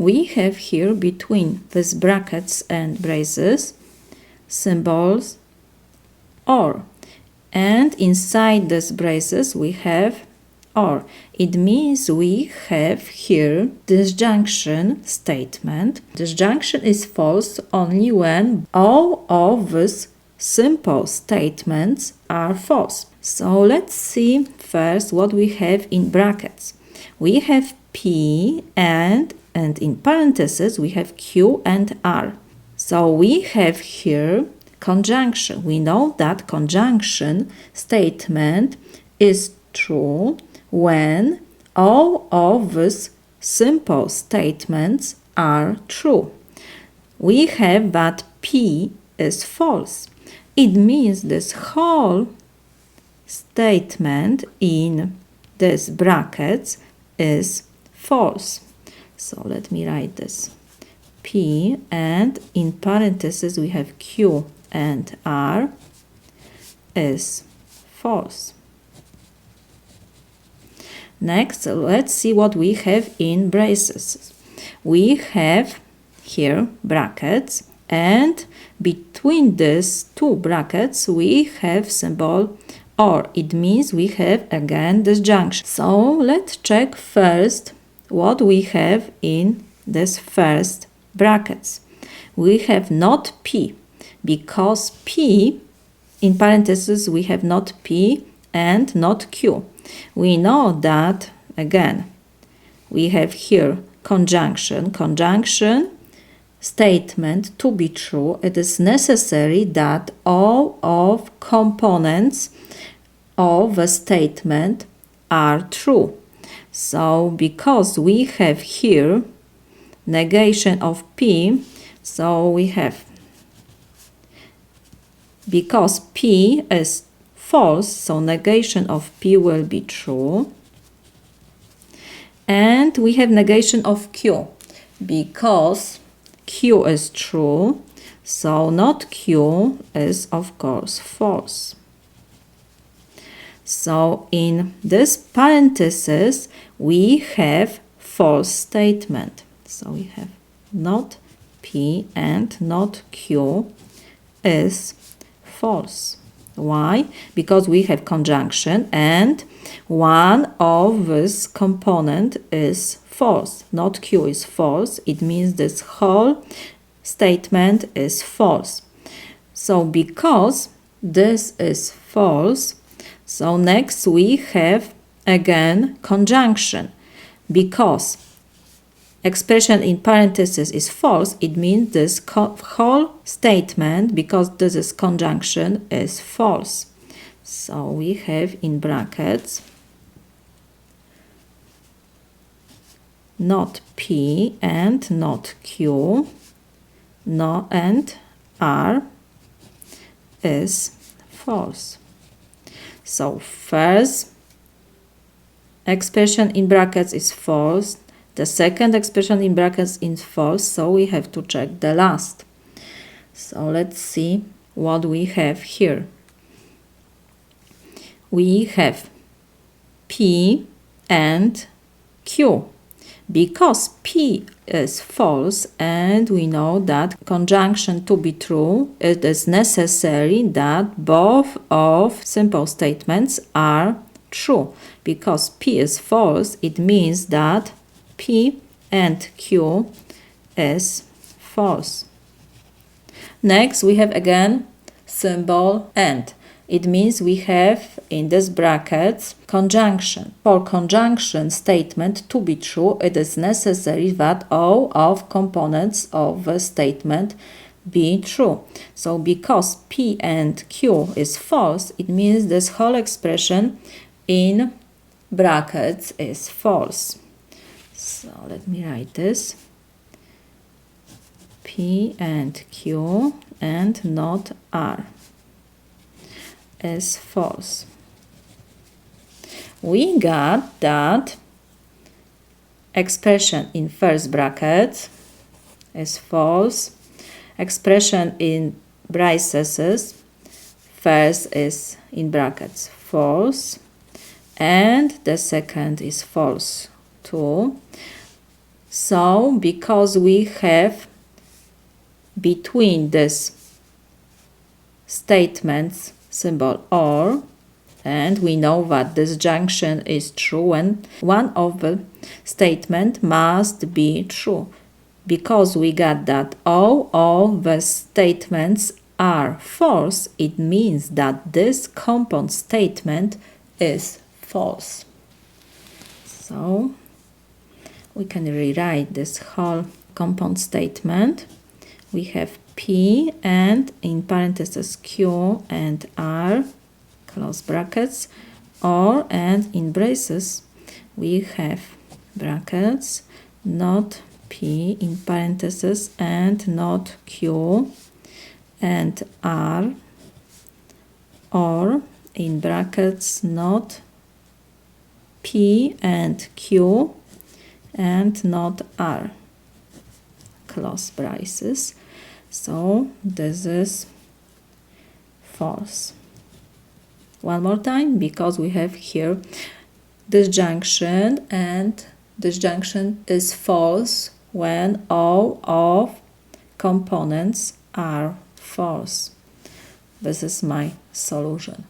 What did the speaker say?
we have here between these brackets and braces symbols OR, and inside these braces we have OR. It means we have here disjunction statement. Disjunction is false only when all of these simple statements are false. So let's see first what we have in brackets. We have P and in parentheses we have Q and R. So we have here conjunction. We know that conjunction statement is true when all of these simple statements are true. We have that P is false. It means this whole statement in these brackets is false. So let me write this. P and in parentheses we have Q and R is false. Next, let's see what we have in braces. We have here brackets, and between these two brackets we have symbol OR. It means we have again disjunction. So let's check first what we have in this first brackets. We have not P, because P, in parentheses we have not P and not Q. We know that, again, we have here conjunction statement to be true. It is necessary that all of components of a statement are true. So because we have here negation of P, so we have, because P is false, so negation of P will be true. And we have negation of Q, because Q is true, so not Q is of course false. So in this parenthesis we have false statement. So we have not P and not Q is false. Why? Because we have conjunction and one of this component is false. Not Q is false. It means this whole statement is false. So because this is false, so next we have again conjunction. Because expression in parentheses is false, it means this whole statement, because this is conjunction, is false. So we have in brackets not P and not Q, no, and R is false. So first expression in brackets is false. The second expression in brackets is false, so we have to check the last. So let's see what we have here. We have P and Q. Because P is false and we know that conjunction to be true, it is necessary that both of simple statements are true. Because P is false, it means that P and Q is false. Next, we have again symbol AND. It means we have in this brackets conjunction. For conjunction statement to be true, it is necessary that all of components of the statement be true. So because P and Q is false, it means this whole expression in brackets is false. So let me write this. P and Q and not R is false. We got that expression in first bracket is false. Expression in braces first is in brackets false, and the second is false too. So, because we have between this statements symbol OR, and we know that this junction is true when one of the statement must be true. Because we got that all the statements are false, it means that this compound statement is false. So we can rewrite this whole compound statement. We have P and in parentheses Q and R, close brackets, or and in braces we have brackets, not P in parentheses and not Q and R, or in brackets not P and Q and not R, close braces. So this is false. One more time, because we have here this junction, and this junction is false when all of components are false. This is my solution.